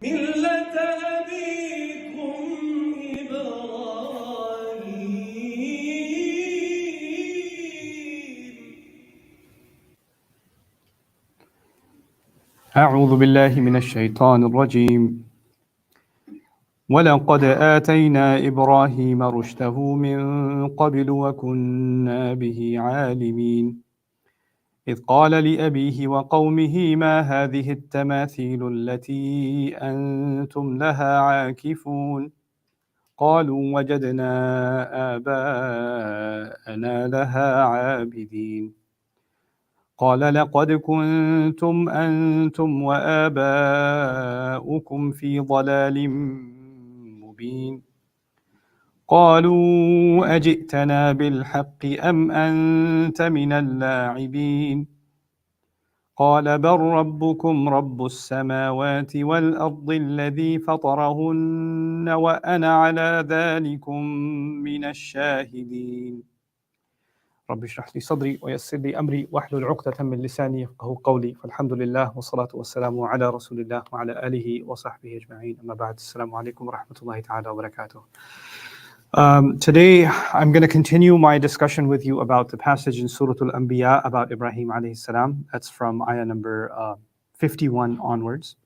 ملة أبيكم إبراهيم. أعوذ بالله من الشيطان الرجيم. ولقد آتينا إبراهيم رشده من قبل وكنا به عالمين إذ قال لأبيه وقومه ما هذه التماثيل التي أنتم لها عاكفون قالوا وجدنا آباءنا لها عابدين قال لقد كنتم أنتم وآباؤكم في ضلال مبين قالوا أجئتنا بالحق أم أنت من اللاعبين قال بل ربكم رب السماوات والأرض الذي فطرهن وأنا على ذلكم من الشاهدين رب اشرح لي صدري ويسر لي أمري واحلل عقدة من لساني يفقهوا قولي فالحمد لله والصلاة والسلام على رسول الله وعلى آله وصحبه أجمعين أما بعد السلام عليكم ورحمة الله تعالى وبركاته. Today I'm going to continue my discussion with you about the passage in Surah Al-Anbiya about Ibrahim alayhi salam. That's from ayah number 51 onwards.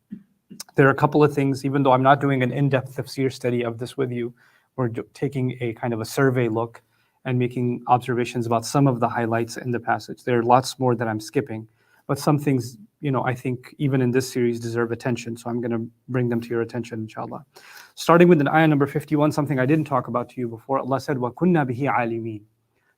There are a couple of things, even though I'm not doing an in-depth tafsir study of this with you, we're taking a kind of a survey look and making observations about some of the highlights in the passage. There are lots more that I'm skipping, but some things, I think even in this series deserve attention, so I'm going to bring them to your attention, inshallah. Starting with an ayah number 51, something I didn't talk about to you before, Allah said, وَكُنَّا بِهِ عَالِمِينَ.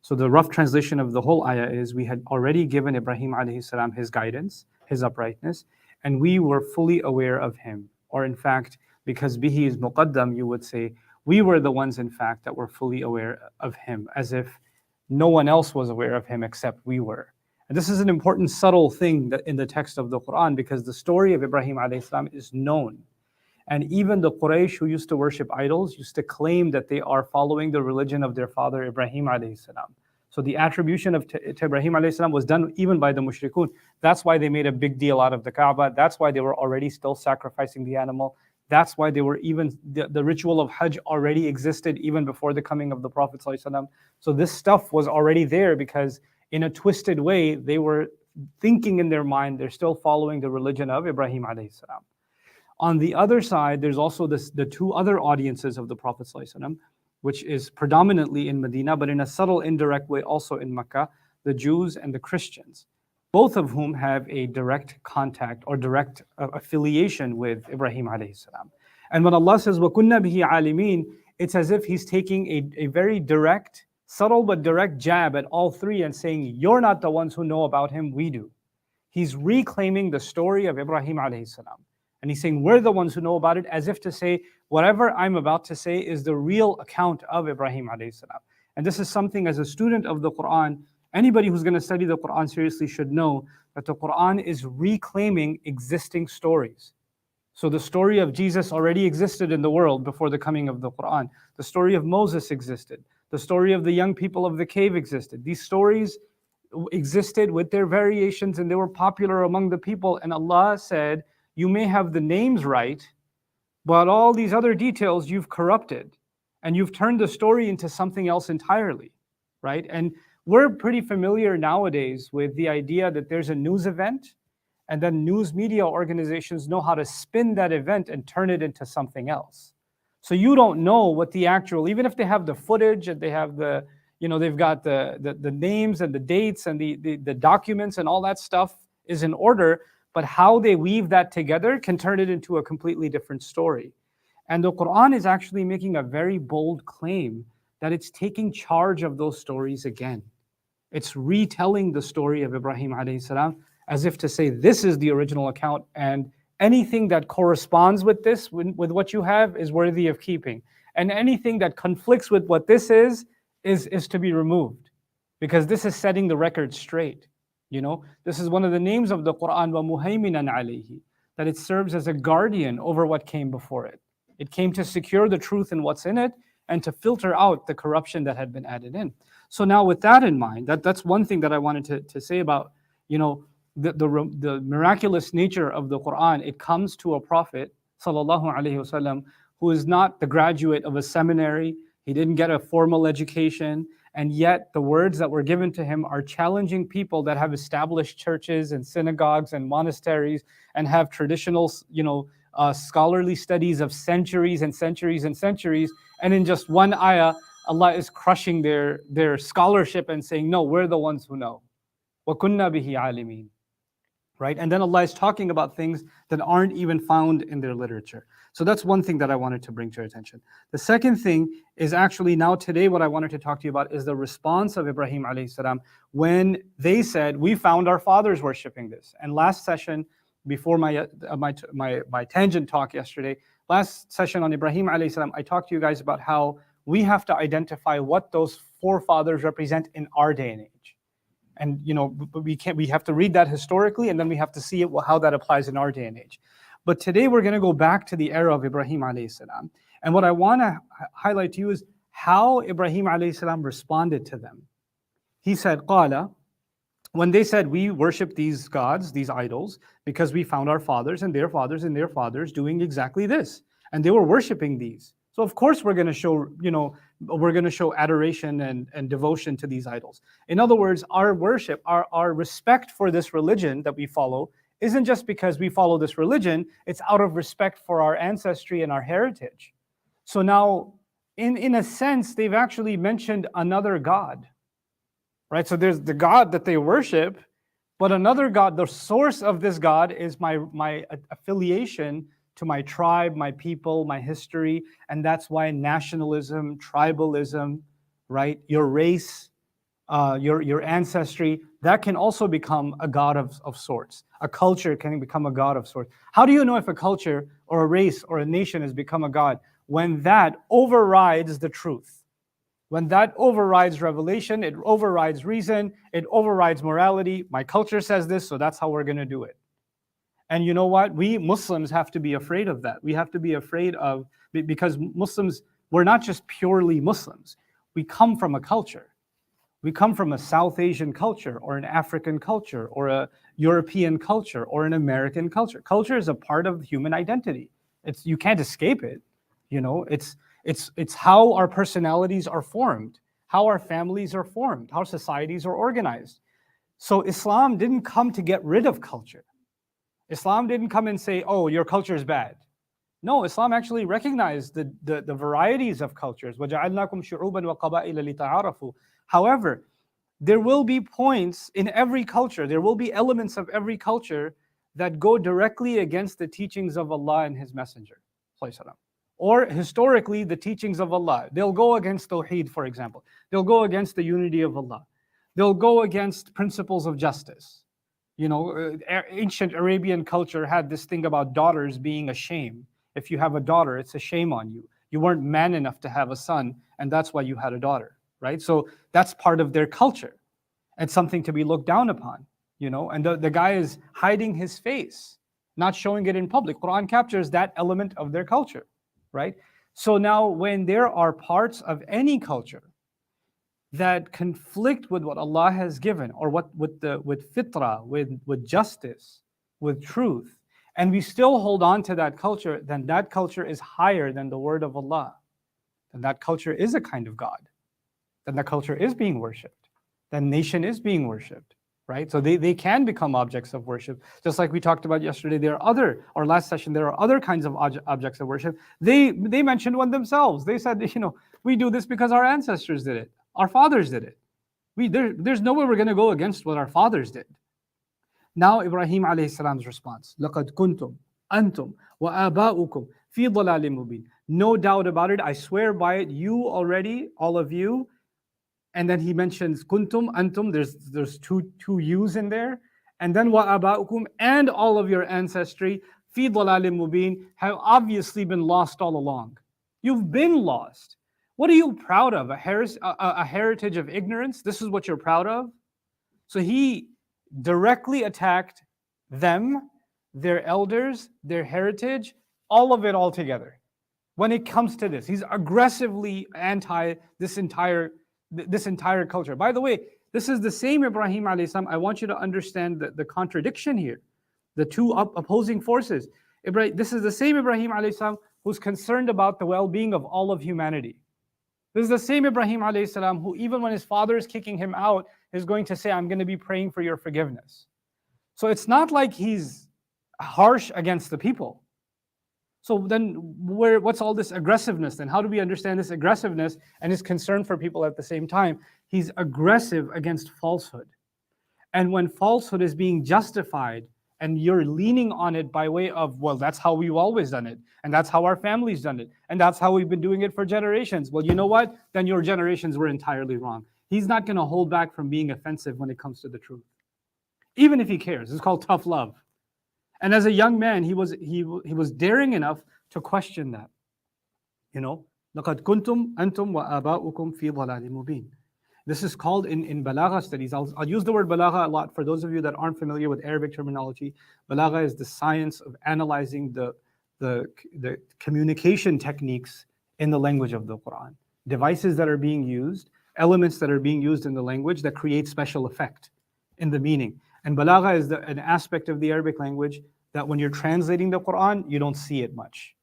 So the rough translation of the whole ayah is, we had already given Ibrahim alayhi salam his guidance, his uprightness, and we were fully aware of him. Or in fact, because bihi is muqaddam, you would say, we were the ones in fact that were fully aware of him, as if no one else was aware of him except we were. And this is an important subtle thing that in the text of the Quran, because the story of Ibrahim alayhi salam is known. And even the Quraysh who used to worship idols used to claim that they are following the religion of their father Ibrahim alayhi salam. So the attribution to Ibrahim alayhi salam was done even by the mushrikun. That's why they made a big deal out of the Kaaba. That's why they were already still sacrificing the animal. That's why they were even, the ritual of Hajj already existed even before the coming of the Prophet ﷺ. So this stuff was already there because in a twisted way, they were thinking in their mind, they're still following the religion of Ibrahim alayhi salam. On the other side, there's also the two other audiences of the Prophet ﷺ, which is predominantly in Medina, but in a subtle, indirect way also in Mecca, the Jews and the Christians, both of whom have a direct contact or direct affiliation with Ibrahim alayhi salam. And when Allah says, وَكُنَّا بِهِ عَالِمِينَ, it's as if He's taking a very direct, subtle but direct jab at all three and saying, you're not the ones who know about him, we do. He's reclaiming the story of Ibrahim alayhi salam. And He's saying, we're the ones who know about it, as if to say, whatever I'm about to say is the real account of Ibrahim alayhi salam. And this is something, as a student of the Quran, anybody who's going to study the Quran seriously should know that the Quran is reclaiming existing stories. So the story of Jesus already existed in the world before the coming of the Quran. The story of Moses existed. The story of the young people of the cave existed. These stories existed with their variations and they were popular among the people. And Allah said, you may have the names right, but all these other details you've corrupted and you've turned the story into something else entirely, right? And we're pretty familiar nowadays with the idea that there's a news event and then news media organizations know how to spin that event and turn it into something else. So you don't know what the actual, even if they have the footage and they have the, they've got the names and the dates and the documents and all that stuff is in order, but how they weave that together can turn it into a completely different story. And the Quran is actually making a very bold claim that it's taking charge of those stories again. It's retelling the story of Ibrahim alayhi salam as if to say, this is the original account, and anything that corresponds with this, with what you have, is worthy of keeping. And anything that conflicts with what this is to be removed. Because this is setting the record straight. This is one of the names of the Quran, وَمُهَيْمِنًا عَلَيْهِ, that it serves as a guardian over what came before it. It came to secure the truth in what's in it and to filter out the corruption that had been added in. So now with that in mind, that's one thing that I wanted to say about, the miraculous nature of the Quran. It comes to a prophet, sallallahu alaihi wasallam, who is not the graduate of a seminary. He didn't get a formal education, and yet the words that were given to him are challenging people that have established churches and synagogues and monasteries and have traditional, scholarly studies of centuries and centuries and centuries. And in just one ayah, Allah is crushing their scholarship and saying, no, we're the ones who know. وَكُنَّا بِهِ عَالِمِينَ. Right? And then Allah is talking about things that aren't even found in their literature. So that's one thing that I wanted to bring to your attention. The second thing is actually now today what I wanted to talk to you about is the response of Ibrahim alayhi salam when they said, we found our fathers worshiping this. And last session, before my tangent talk yesterday, last session on Ibrahim alayhi salam, I talked to you guys about how we have to identify what those forefathers represent in our day and age. And we have to read that historically, and then we have to see how that applies in our day and age. But today we're going to go back to the era of Ibrahim alayhi salam. And what I want to highlight to you is how Ibrahim alayhi salam responded to them. He said, Qala, when they said, we worship these gods, these idols, because we found our fathers and their fathers and their fathers doing exactly this. And they were worshiping these. So of course we're going to show adoration and devotion to these idols. In other words, our worship, our respect for this religion that we follow isn't just because we follow this religion, it's out of respect for our ancestry and our heritage. So now, in a sense, they've actually mentioned another God, right? So there's the God that they worship, but another God, the source of this God is my affiliation to my tribe, my people, my history, and that's why nationalism, tribalism, right, your race, your ancestry, that can also become a god of sorts. A culture can become a god of sorts. How do you know if a culture or a race or a nation has become a god? When that overrides the truth. When that overrides revelation, it overrides reason, it overrides morality. My culture says this, so that's how we're going to do it. And you know what? We Muslims have to be afraid of that. We have to be afraid of, because Muslims, we're not just purely Muslims. We come from a culture. We come from a South Asian culture or an African culture or a European culture or an American culture. Culture is a part of human identity. You can't escape it. It's how our personalities are formed, how our families are formed, how societies are organized. So Islam didn't come to get rid of culture. Islam didn't come and say, oh, your culture is bad. No, Islam actually recognized the varieties of cultures. وَجَعَلْنَاكُمْ شُعُوبًا وَقَبَائِلَ لِتَعَارَفُوا. However, there will be points in every culture, there will be elements of every culture that go directly against the teachings of Allah and His Messenger. Or historically, the teachings of Allah. They'll go against Tawheed, for example. They'll go against the unity of Allah. They'll go against principles of justice. Ancient Arabian culture had this thing about daughters being a shame. If you have a daughter, it's a shame on you. You weren't man enough to have a son, and that's why you had a daughter, right? So that's part of their culture. It's something to be looked down upon, and the guy is hiding his face, not showing it in public. Quran captures that element of their culture, right? So now when there are parts of any culture that conflict with what Allah has given, or with fitrah, with justice, with truth, and we still hold on to that culture, then that culture is higher than the word of Allah. Then that culture is a kind of God. Then the culture is being worshipped. That nation is being worshipped, right? So they can become objects of worship. Just like we talked about yesterday, last session, there are other kinds of objects of worship. They mentioned one themselves. They said, we do this because our ancestors did it. Our fathers did it. There's no way we're going to go against what our fathers did. Now Ibrahim alayhi salam's response. لَقَدْ كُنْتُمْ أَنْتُمْ وَآبَاؤُكُمْ فِي ضَلَالٍ مُبِينٍ. No doubt about it. I swear by it. You already, all of you. And then he mentions kuntum, antum. There's two yous in there. And then وَآبَاؤُكُمْ, and all of your ancestry, فِي ضَلَالٍ مُبِينٍ, have obviously been lost all along. You've been lost. What are you proud of? A heritage of ignorance? This is what you're proud of? So he directly attacked them, their elders, their heritage, all of it all together. When it comes to this, he's aggressively anti this entire culture. By the way, this is the same Ibrahim alayhi salam. I want you to understand the contradiction here, the two opposing forces. This is the same Ibrahim alayhi salam who's concerned about the well-being of all of humanity. This is the same Ibrahim alayhi salam who, even when his father is kicking him out, is going to say, I'm going to be praying for your forgiveness. So it's not like he's harsh against the people. So then what's all this aggressiveness then? How do we understand this aggressiveness and his concern for people at the same time? He's aggressive against falsehood. And when falsehood is being justified and you're leaning on it by way of, well, that's how we've always done it. And that's how our family's done it. And that's how we've been doing it for generations. Well, you know what? Then your generations were entirely wrong. He's not going to hold back from being offensive when it comes to the truth, even if he cares. It's called tough love. And as a young man, he was daring enough to question that. You know, لَقَدْ كُنْتُمْ أَنْتُمْ وَآبَاؤُكُمْ فِي ضَلَالٍ مُبِينٍ. This is called in balagha studies. I'll use the word balagha a lot for those of you that aren't familiar with Arabic terminology. Balagha is the science of analyzing the communication techniques in the language of the Quran. Devices that are being used, elements that are being used in the language that create special effect in the meaning. And balagha is an aspect of the Arabic language that when you're translating the Quran, you don't see it much.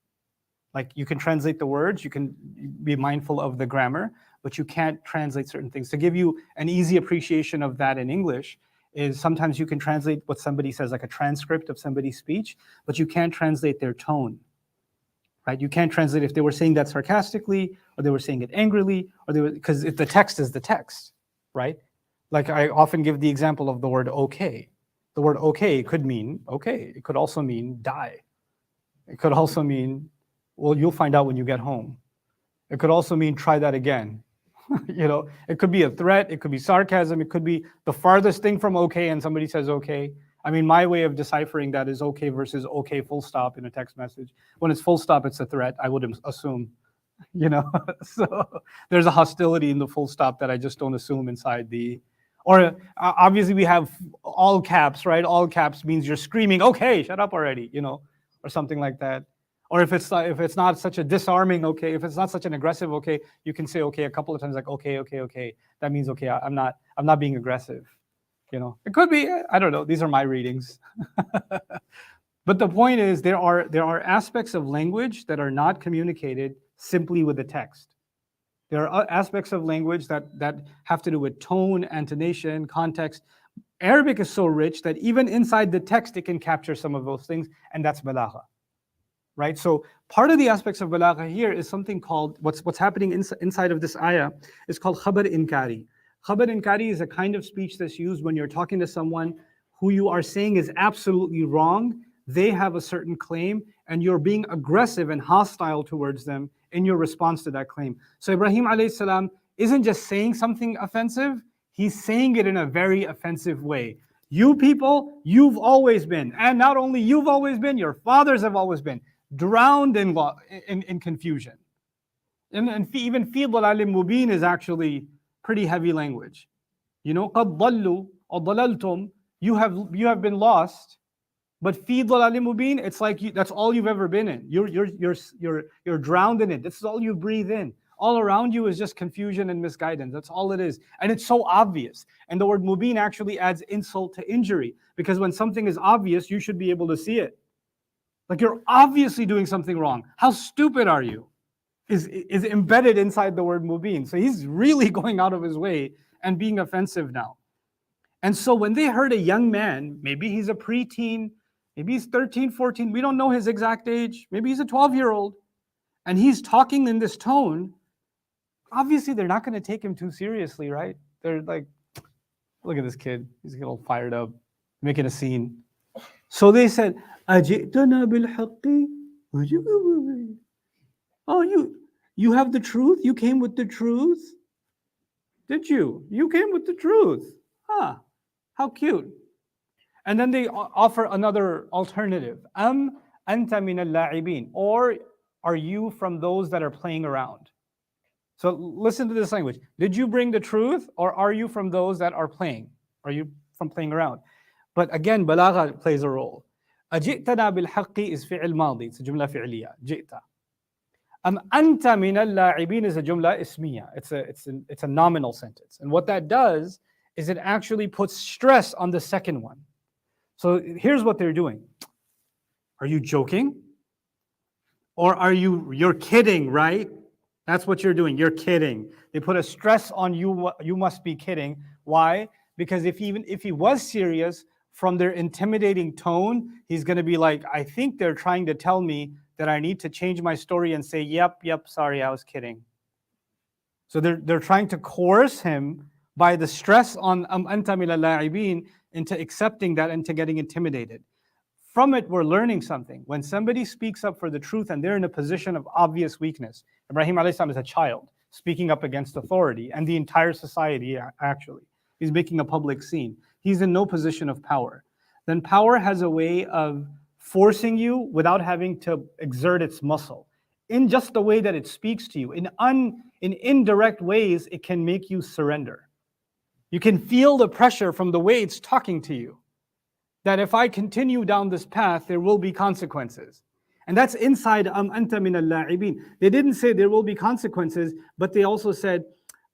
Like you can translate the words, you can be mindful of the grammar, but you can't translate certain things. To give you an easy appreciation of that in English is sometimes you can translate what somebody says, like a transcript of somebody's speech, but you can't translate their tone, right? You can't translate if they were saying that sarcastically, or they were saying it angrily, or because the text is the text, right? Like I often give the example of the word okay. The word okay could mean okay. It could also mean die. It could also mean, well, you'll find out when you get home. It could also mean try that again. You know, it could be a threat, it could be sarcasm, it could be the farthest thing from okay and somebody says okay. I mean, my way of deciphering that is okay versus okay full stop in a text message. When it's full stop, it's a threat, I would assume. You know, so there's a hostility in the full stop that I just don't assume inside the, or obviously we have all caps, right? All caps means you're screaming, okay, shut up already, you know, or something like that. Or if it's not such a disarming okay, if it's not such an aggressive okay, you can say okay a couple of times, like okay, okay, okay. That means okay, I'm not being aggressive. You know, it could be, I don't know. These are my readings. But the point is, there are aspects of language that are not communicated simply with the text. There are aspects of language that have to do with tone, intonation, context. Arabic is so rich that even inside the text, it can capture some of those things, and that's balagha. Right? So part of the aspects of balagha here is something called, what's happening inside of this ayah is called khabar inkari. Khabar inkari is a kind of speech that's used when you're talking to someone who you are saying is absolutely wrong. They have a certain claim and you're being aggressive and hostile towards them in your response to that claim. So Ibrahim alayhi salam isn't just saying something offensive, he's saying it in a very offensive way. You people, you've always been, and not only you've always been, your fathers have always been drowned in confusion. And even fi dalalin mubin is actually pretty heavy language. You know, قَدْ ضَلُّوا or ضَلَلْتُمْ, you have been lost, but fi dalalin mubin, it's like that's all you've ever been in. You're drowned in it. This is all you breathe in. All around you is just confusion and misguidance. That's all it is. And it's so obvious. And the word mubin actually adds insult to injury, because when something is obvious, you should be able to see it. Like you're obviously doing something wrong. How stupid are you? Is embedded inside the word mubin. So he's really going out of his way and being offensive now. And so when they heard a young man, maybe he's a preteen, maybe he's 13, 14, we don't know his exact age, maybe he's a 12-year-old, and he's talking in this tone, obviously they're not going to take him too seriously, right? They're like, look at this kid, he's getting all fired up, making a scene. So they said, أَجِئْتَنَا بِالْحَقِّ? Oh, you have the truth? You came with the truth? Did you? You came with the truth. Huh, how cute. And then they offer another alternative. أَمْ أَنْتَ مِنَ اللَّاعِبِينَ? Or are you from those that are playing around? So listen to this language. Did you bring the truth, or are you from those that are playing? Are you from playing around? But again, balagha plays a role. أَجِئْتَنَا بِالْحَقِّ is fi'il ماضي. It's a jumla fi'liya. جِئْتَ. أَنْتَ مِنَ اللَّاعِبِينَ is a jumla ismiya. It's a nominal sentence. And what that does is it actually puts stress on the second one. So here's what they're doing. Are you joking? Or you're kidding, right? That's what you're doing. You're kidding. They put a stress on you. You must be kidding. Why? Because even if he was serious, from their intimidating tone, he's going to be like, I think they're trying to tell me that I need to change my story and say, yep, sorry, I was kidding. So they're trying to coerce him by the stress on anta min al-la'ibin into accepting that, into getting intimidated. From it, we're learning something. When somebody speaks up for the truth and they're in a position of obvious weakness, Ibrahim AS is a child speaking up against authority and the entire society, actually. He's making a public scene. He's in no position of power. Then power has a way of forcing you without having to exert its muscle. In just the way that it speaks to you, in indirect ways, it can make you surrender. You can feel the pressure from the way it's talking to you, that if I continue down this path, there will be consequences. And that's inside anta min al-la'ibin. They didn't say there will be consequences, but they also said,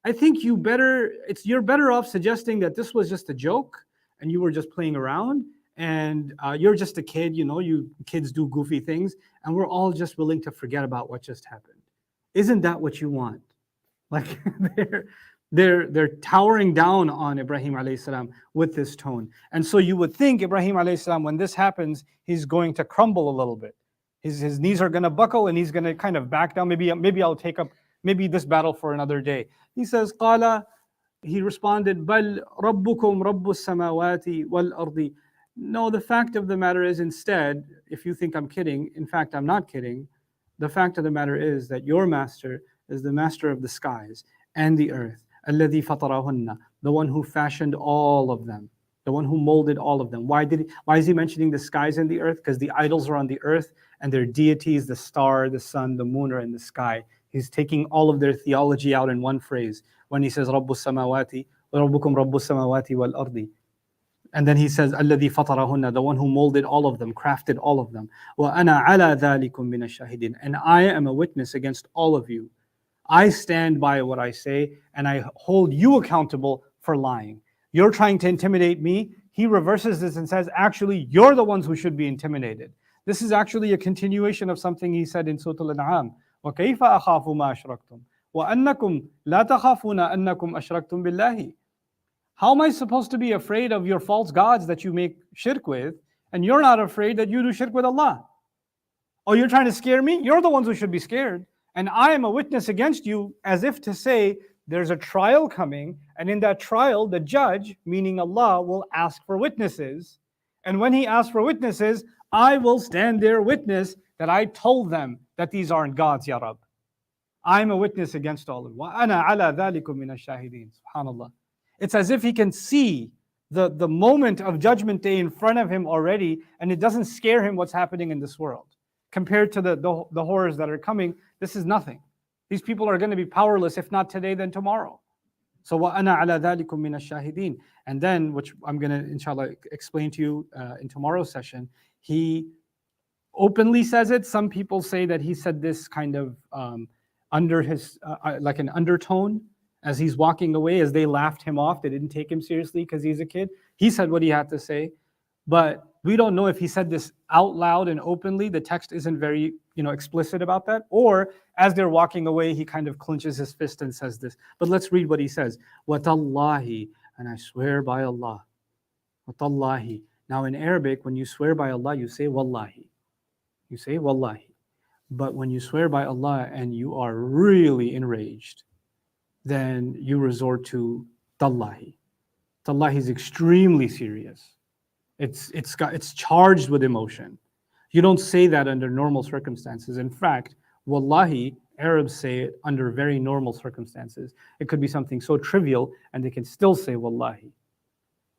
I think you're better off suggesting that this was just a joke and you were just playing around and you're just a kid, you kids do goofy things and we're all just willing to forget about what just happened. Isn't that what you want? Like they're towering down on Ibrahim alayhi salam with this tone. And so you would think Ibrahim alayhi salam, when this happens, he's going to crumble a little bit. His knees are going to buckle and he's going to kind of back down. Maybe I'll take up this battle for another day. He says, قال, he responded, بل ربكم رب السماوات والأرض. No, the fact of the matter is, instead, if you think I'm kidding, in fact, I'm not kidding. The fact of the matter is that your master is the master of the skies and the earth. الذي فطرهن, the one who fashioned all of them, the one who molded all of them. Why is he mentioning the skies and the earth? Because the idols are on the earth and their deities, the star, the sun, the moon, are in the sky. He's taking all of their theology out in one phrase when he says رب السماوات وربكم رب السماوات والأرض. And then he says الذي فطرهن, the one who molded all of them, crafted all of them. وأنا على ذلكم من الشاهدين, and I am a witness against all of you. I stand by what I say and I hold you accountable for lying. You're trying to intimidate me. He reverses this and says, actually, you're the ones who should be intimidated. This is actually a continuation of something he said in Surah Al-An'am. وَكَيْفَ أَخَافُ مَا أَشْرَكْتُمْ وَأَنَّكُمْ لَا تَخَافُونَ أَنَّكُمْ أَشْرَكْتُمْ بِاللَّهِ. How am I supposed to be afraid of your false gods that you make shirk with, and you're not afraid that you do shirk with Allah? Oh, you're trying to scare me? You're the ones who should be scared. And I am a witness against you, as if to say, there's a trial coming, and in that trial, the judge, meaning Allah, will ask for witnesses. And when he asks for witnesses, I will stand there witness that I told them that these aren't gods, Ya Rab. I'm a witness against all of them. وَأَنَا عَلَى ذَلِكُم مِّنَ الشَّاهِدِينَ. SubhanAllah. It's as if he can see the moment of Judgment Day in front of him already, and it doesn't scare him what's happening in this world. Compared to the horrors that are coming, this is nothing. These people are going to be powerless, if not today, then tomorrow. So وَأَنَا عَلَى ذَلِكُم مِّنَ الشَّاهِدِينَ. And then, which I'm going to, inshallah, explain to you in tomorrow's session, he openly says it. Some people say that he said this kind of under his, like an undertone, as he's walking away, as they laughed him off. They didn't take him seriously because he's a kid. He said what he had to say. But we don't know if he said this out loud and openly. The text isn't very, explicit about that. Or as they're walking away, he kind of clenches his fist and says this. But let's read what he says. وَتَاللَّهِ, and I swear by Allah. وَتَاللَّهِ. Now in Arabic, when you swear by Allah, you say wallahi. You say wallahi. But when you swear by Allah and you are really enraged, then you resort to tallahi. Tallahi is extremely serious. It's charged with emotion. You don't say that under normal circumstances. In fact, wallahi, Arabs say it under very normal circumstances. It could be something so trivial, and they can still say wallahi.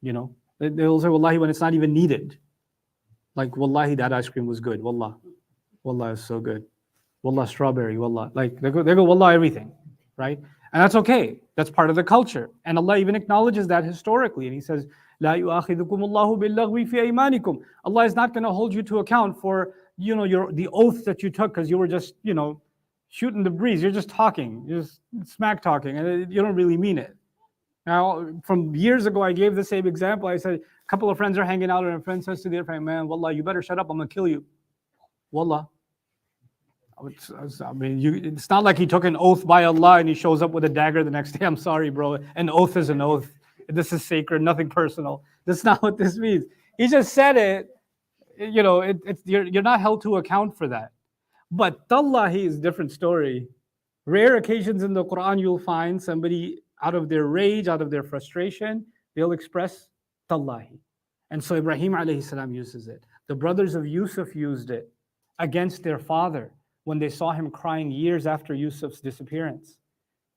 They'll say wallahi when it's not even needed. Like, wallahi, that ice cream was good. Wallah. Wallah is so good. Wallah, strawberry. Wallah. Like, they go wallah everything, right? And that's okay. That's part of the culture. And Allah even acknowledges that historically. And He says, لا يؤاخذكم الله باللغو في أيمانكم. Allah is not going to hold you to account for, the oath that you took because you were just, shooting the breeze. You're just talking. You're just smack talking. And you don't really mean it. Now, from years ago, I gave the same example. I said, a couple of friends are hanging out and a friend says to their friend, man, wallah, you better shut up. I'm going to kill you. Wallah. I mean, it's not like he took an oath by Allah and he shows up with a dagger the next day. I'm sorry, bro. An oath is an oath. This is sacred, nothing personal. That's not what this means. He just said it. You know, you're not held to account for that. But tallahi is a different story. Rare occasions in the Quran you'll find somebody out of their rage, out of their frustration, they'll express tallahi. And so Ibrahim alayhi salam uses it. The brothers of Yusuf used it against their father when they saw him crying years after Yusuf's disappearance.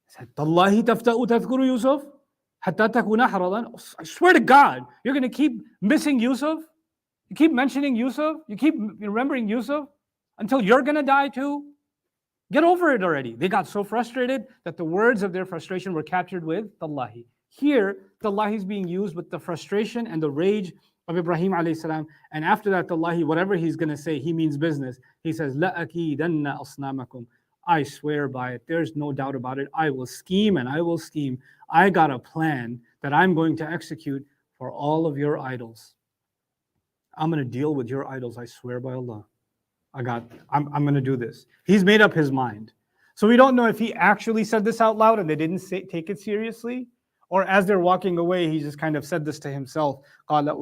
He said, Tallahi tafta'u tadhkuru Yusuf hatta takuna haradan. I swear to God, you're going to keep missing Yusuf? You keep mentioning Yusuf? You keep remembering Yusuf until you're going to die too? Get over it already. They got so frustrated that the words of their frustration were captured with Tallahi. Here, Tallahi is being used with the frustration and the rage of Ibrahim alayhi salam. And after that, Tallahi, whatever he's going to say, he means business. He says, لَأَكِيدَنَّ أَصْنَامَكُمْ. I swear by it. There's no doubt about it. I will scheme and I will scheme. I got a plan that I'm going to execute for all of your idols. I'm going to deal with your idols. I swear by Allah. I'm going to do this. He's made up his mind. So we don't know if he actually said this out loud and they didn't take it seriously, or as they're walking away, he just kind of said this to himself. After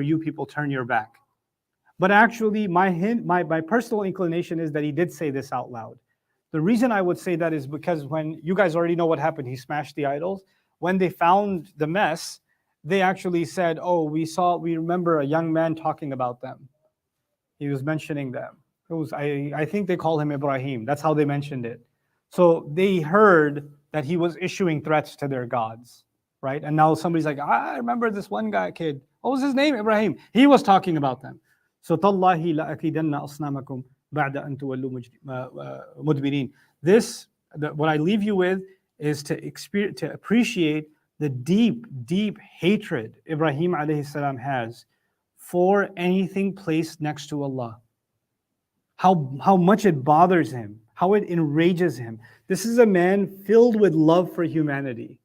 you people turn your back. But actually, my personal inclination is that he did say this out loud. The reason I would say that is because when you guys already know what happened, he smashed the idols. When they found the mess, they actually said, oh, we remember a young man talking about them. He was mentioning them. I think they call him Ibrahim. That's how they mentioned it. So they heard that he was issuing threats to their gods, right? And now somebody's like, I remember this one kid. What was his name? Ibrahim. He was talking about them. So Tallahi la'akidanna asnamakum ba'da an tuwallu mudbirin. What I leave you with is to appreciate the deep, deep hatred Ibrahim alayhi salam has for anything placed next to Allah. How much it bothers him, how it enrages him. This is a man filled with love for humanity.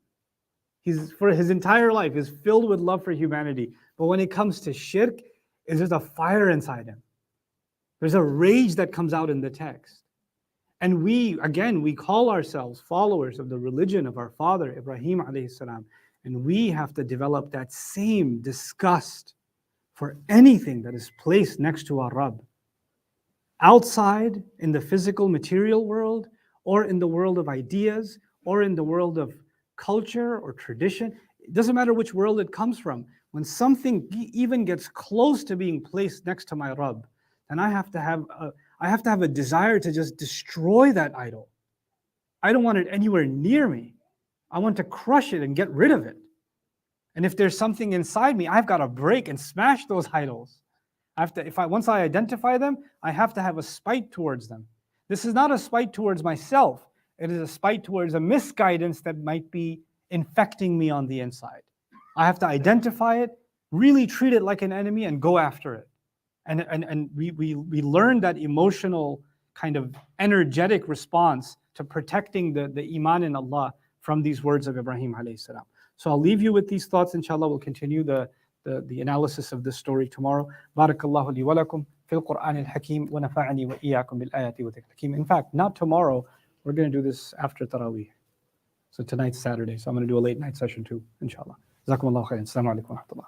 For his entire life is filled with love for humanity. But when it comes to shirk, there's a fire inside him. There's a rage that comes out in the text. And we call ourselves followers of the religion of our father, Ibrahim alayhi salam. And we have to develop that same disgust for anything that is placed next to our Rabb. Outside, in the physical material world, or in the world of ideas, or in the world of culture or tradition, it doesn't matter which world it comes from. When something even gets close to being placed next to my Rabb, then I have to have a desire to just destroy that idol. I don't want it anywhere near me. I want to crush it and get rid of it. And if there's something inside me, I've got to break and smash those idols. Once I identify them, I have to have a spite towards them. This is not a spite towards myself. It is a spite towards a misguidance that might be infecting me on the inside. I have to identify it, really treat it like an enemy, and go after it. And we learn that emotional kind of energetic response to protecting the iman in Allah from these words of Ibrahim alayhi salam. So I'll leave you with these thoughts. Inshallah, we'll continue the analysis of this story tomorrow. Barakallahu li wa lakum fil Qur'an al-Hakim wa nafa'ani wa iyyakum bil ayati wa hakim. In fact, not tomorrow. We're going to do this after Taraweeh. So tonight's Saturday. So I'm going to do a late night session too, inshallah. Jazakumullahu khairan. Assalamu alaikum wa rahmatullah.